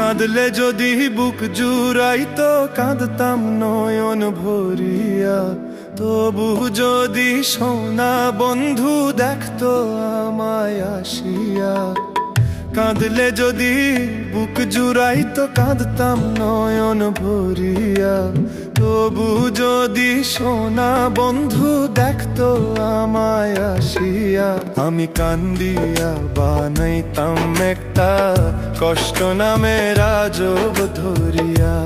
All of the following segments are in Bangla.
কাঁদলে যদি বুক জুড়াইতো কাঁদতাম নয়ন ভরিয়া। তবু যদি সোনা বন্ধু দেখতো আমায় আসিয়া। কাঁদলে যদি বুক জুড়াইতো কাঁদতাম নয়ন ভরিয়া। তবু যদি সোনা বন্ধু দেখতো আমায় আসিয়া। আমি কান্দিয়া বানাইতাম একটা কষ্ট নামের আজব ধরিয়া।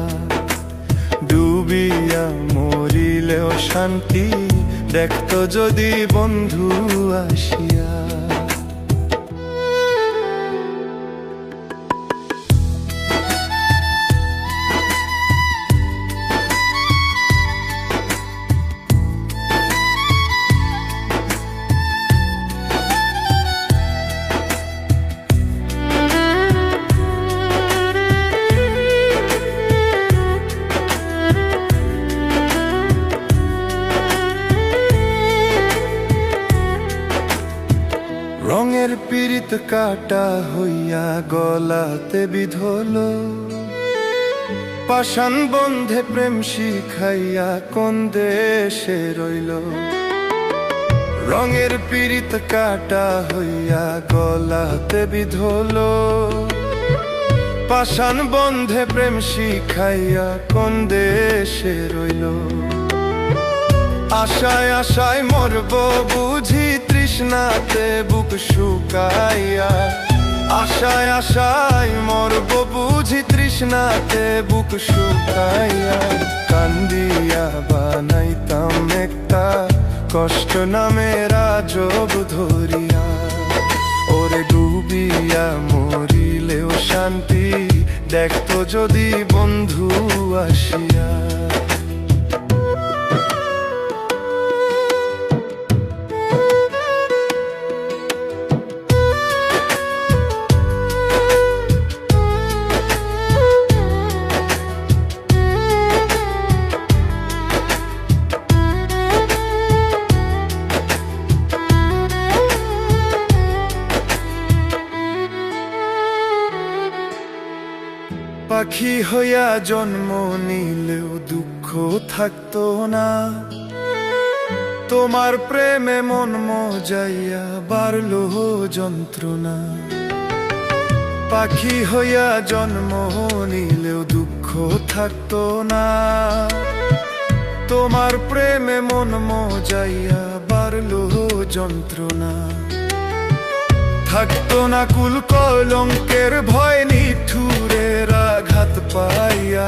ডুবিয়া মরিলেও শান্তি দেখতো যদি বন্ধু আসিয়া। রঙের পীড়িত কাটা হইয়া গলাতে বিধলো। পাষাণ বন্ধে প্রেম শিখাইয়া কোন দেশে রইল। রঙের পীড়িত কাটা হইয়া গলাতে বিধলো। পাষাণ বন্ধে প্রেম শিখাইয়া কোন দেশে রইল। আশায় আশায় মরব বুঝি তৃষ্ণাতে বুক শুকাইয়া। আশায় আশায় মরব বুঝি তৃষ্ণাতে বুক শুকাইয়া। কান্দিয়া বানাইতাম একটা কষ্ট নামের আজব ধরিয়া। ওরে ডুবিয়া মরিলেও শান্তি দেখতো যদি বন্ধু আসিয়া। পাখি হইয়া জন্ম নিলেও দুঃখ থাকতো না। তোমার প্রেমে মন মজাইয়া বাড়লো যন্ত্রণা। পাখি হইয়া জন্ম নিলেও দুঃখ থাকতো না। তোমার প্রেমে মন মজাইয়া বাড়লো যন্ত্রণা। থাকতো না কুল কলঙ্কের ভয় নিঠুরের আঘাত পাইয়া।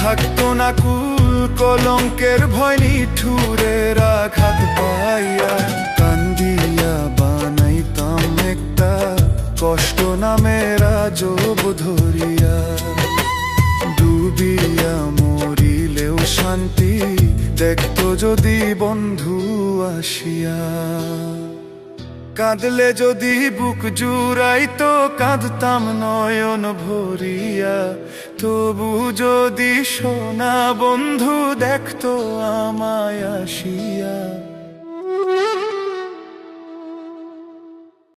থাকতো না কুল কলঙ্কের ভয় নিঠুরের আঘাত পাইয়া। কান্দিয়া বানাইতাম একটা কষ্ট নামের আজব ধরিয়া। ডুবিয়া মরিলেও শান্তি দেখতো যদি বন্ধু আসিয়া। কাঁদলে যদি বুক জুড়াইতো কাঁদতাম নয়ন ভরিয়া। তবু যদি সোনা বন্ধু দেখতো আমায় আসিয়া।